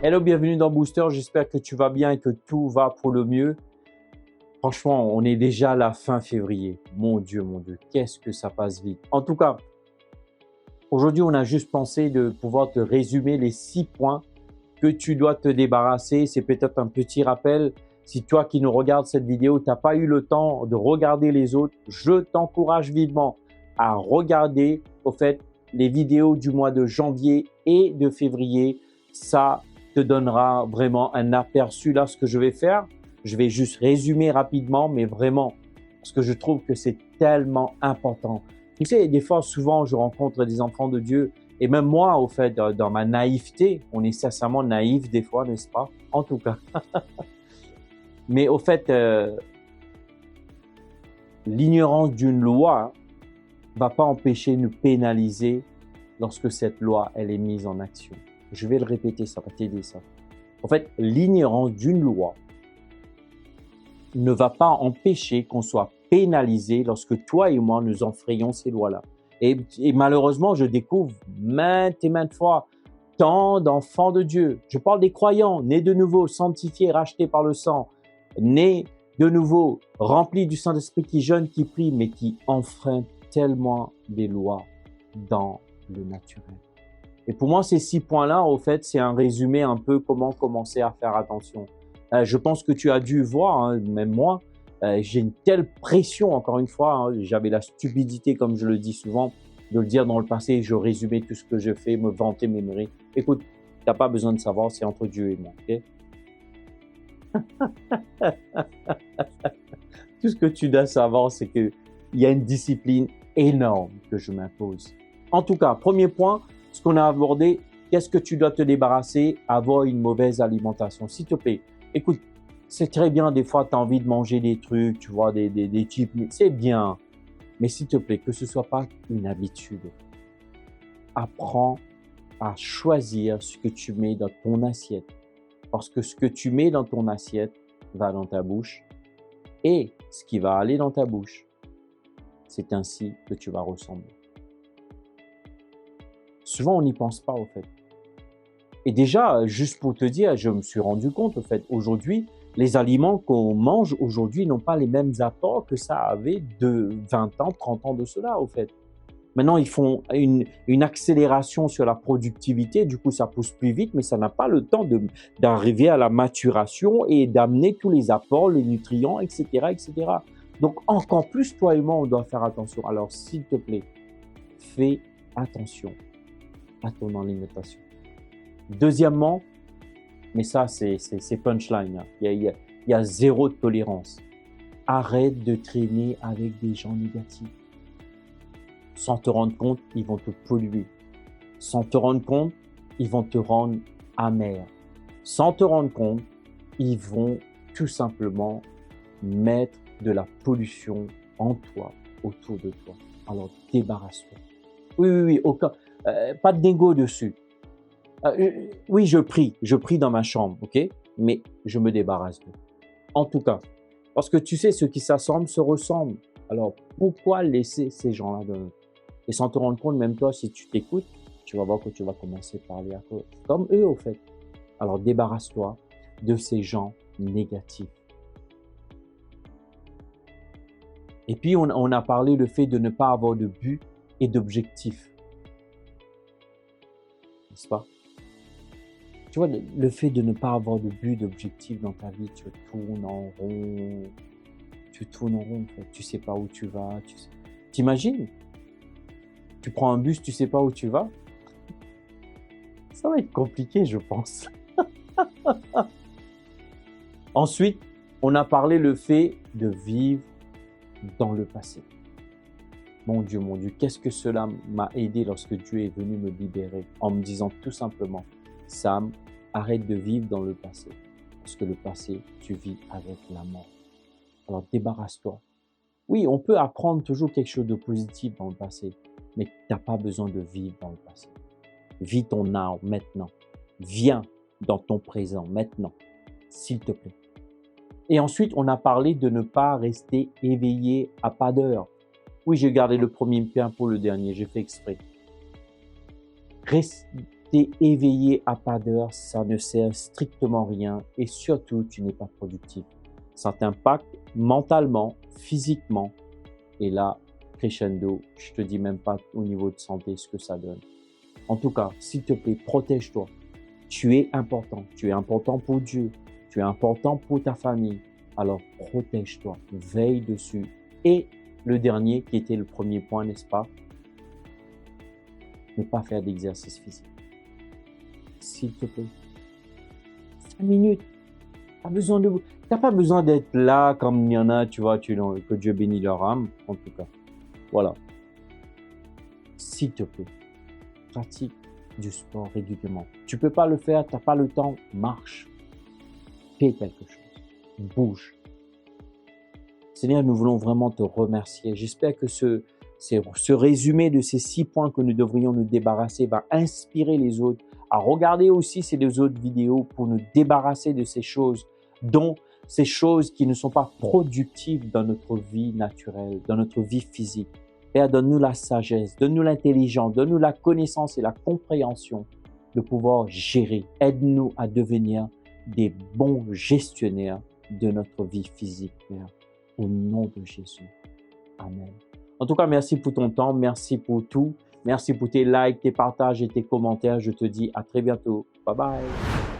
Hello, bienvenue dans Booster. J'espère que tu vas bien et que tout va pour le mieux. Franchement, on est déjà à la fin février. Mon Dieu, qu'est-ce que ça passe vite. En tout cas, aujourd'hui, on a juste pensé de pouvoir te résumer les 6 points que tu dois te débarrasser. C'est peut-être un petit rappel. Si toi qui nous regardes cette vidéo, tu n'as pas eu le temps de regarder les autres, je t'encourage vivement à regarder au fait les vidéos du mois de janvier et de février. Ça te donnera vraiment un aperçu. Là, ce que je vais faire, je vais juste résumer rapidement, mais vraiment, parce que je trouve que c'est tellement important. Tu sais, des fois, souvent, je rencontre des enfants de Dieu, et même moi, au fait, dans ma naïveté, on est sincèrement naïf des fois, n'est-ce pas? En tout cas. Mais au fait, l'ignorance d'une loi ne va pas empêcher de nous pénaliser lorsque cette loi, elle est mise en action. Je vais le répéter, ça va t'aider ça. En fait, l'ignorance d'une loi ne va pas empêcher qu'on soit pénalisé lorsque toi et moi, nous enfreignons ces lois-là. Et malheureusement, je découvre maintes et maintes fois tant d'enfants de Dieu. Je parle des croyants, nés de nouveau, sanctifiés, rachetés par le sang, nés de nouveau, remplis du Saint-Esprit, qui jeûnent, qui prient, mais qui enfreignent tellement des lois dans le naturel. Et pour moi, ces 6 points-là, au fait, c'est un résumé un peu comment commencer à faire attention. Je pense que tu as dû voir, hein, même moi, j'ai une telle pression, encore une fois, hein, j'avais la stupidité, comme je le dis souvent, de le dire dans le passé, je résumais tout ce que je fais, me vanter mes mérites. Écoute, tu n'as pas besoin de savoir, c'est entre Dieu et moi, ok? Tout ce que tu dois savoir, c'est qu'il y a une discipline énorme que je m'impose. En tout cas, premier point, ce qu'on a abordé, qu'est-ce que tu dois te débarrasser? Avoir une mauvaise alimentation. S'il te plaît, écoute, c'est très bien, des fois, tu as envie de manger des trucs, tu vois, des chips, c'est bien. Mais s'il te plaît, que ce ne soit pas une habitude. Apprends à choisir ce que tu mets dans ton assiette. Parce que ce que tu mets dans ton assiette va dans ta bouche et ce qui va aller dans ta bouche, c'est ainsi que tu vas ressembler. Souvent, on n'y pense pas, au fait. Et déjà, juste pour te dire, je me suis rendu compte, au fait, aujourd'hui, les aliments qu'on mange aujourd'hui n'ont pas les mêmes apports que ça avait de 20 ans, 30 ans de cela, au fait. Maintenant, ils font une accélération sur la productivité, du coup, ça pousse plus vite, mais ça n'a pas le temps d'arriver à la maturation et d'amener tous les apports, les nutriments, etc., etc. Donc, encore plus, toi et moi, on doit faire attention. Alors, s'il te plaît, fais attention à ton alimentation. Deuxièmement, mais ça, c'est punchline, hein. Il y a zéro tolérance. Arrête de traîner avec des gens négatifs. Sans te rendre compte, ils vont te polluer. Sans te rendre compte, ils vont te rendre amer. Sans te rendre compte, ils vont tout simplement mettre de la pollution en toi, autour de toi. Alors, débarrasse-toi. Oui, pas de dingo dessus. Oui, je prie dans ma chambre, ok? Mais je me débarrasse d'eux. En tout cas, parce que tu sais, ceux qui s'assemblent se ressemblent. Alors, pourquoi laisser ces gens-là de... Et sans te rendre compte, même toi, si tu t'écoutes, tu vas voir que tu vas commencer à parler à toi, comme eux, au fait. Alors, débarrasse-toi de ces gens négatifs. Et puis, on a parlé le fait de ne pas avoir de but et d'objectif. N'est-ce pas? Tu vois, le fait de ne pas avoir de but, d'objectif dans ta vie, tu tournes en rond. Tu tournes en rond, en fait. Tu ne sais pas où tu vas. T'imagines? Tu prends un bus, tu ne sais pas où tu vas? Ça va être compliqué, je pense. Ensuite, on a parlé le fait de vivre dans le passé. Mon Dieu, qu'est-ce que cela m'a aidé lorsque Dieu est venu me libérer en me disant tout simplement, Sam, arrête de vivre dans le passé. Parce que le passé, tu vis avec la mort. Alors débarrasse-toi. Oui, on peut apprendre toujours quelque chose de positif dans le passé, mais tu n'as pas besoin de vivre dans le passé. Vis ton now maintenant. Viens dans ton présent maintenant, s'il te plaît. Et ensuite, on a parlé de ne pas rester éveillé à pas d'heure. Oui, j'ai gardé le premier point pour le dernier, j'ai fait exprès. T'es éveillé à pas d'heure, ça ne sert strictement rien et surtout, tu n'es pas productif. Ça t'impacte mentalement, physiquement et là, crescendo, je te dis même pas au niveau de santé ce que ça donne. En tout cas, s'il te plaît, protège-toi. Tu es important pour Dieu, tu es important pour ta famille. Alors protège-toi, veille dessus. Et le dernier, qui était le premier point, n'est-ce pas? Ne pas faire d'exercice physique. S'il te plaît. 5 minutes. T'as pas besoin d'être là comme il y en a, tu vois, que Dieu bénisse leur âme, en tout cas. Voilà. S'il te plaît, pratique du sport régulièrement. Tu peux pas le faire, t'as pas le temps, marche. Fais quelque chose. Bouge. Seigneur, nous voulons vraiment te remercier. J'espère que ce résumé de ces 6 points que nous devrions nous débarrasser va inspirer les autres à regarder aussi ces 2 autres vidéos pour nous débarrasser de ces choses, dont ces choses qui ne sont pas productives dans notre vie naturelle, dans notre vie physique. Père, donne-nous la sagesse, donne-nous l'intelligence, donne-nous la connaissance et la compréhension de pouvoir gérer. Aide-nous à devenir des bons gestionnaires de notre vie physique, Père. Au nom de Jésus. Amen. En tout cas, merci pour ton temps, merci pour tout. Merci pour tes likes, tes partages et tes commentaires. Je te dis à très bientôt. Bye bye.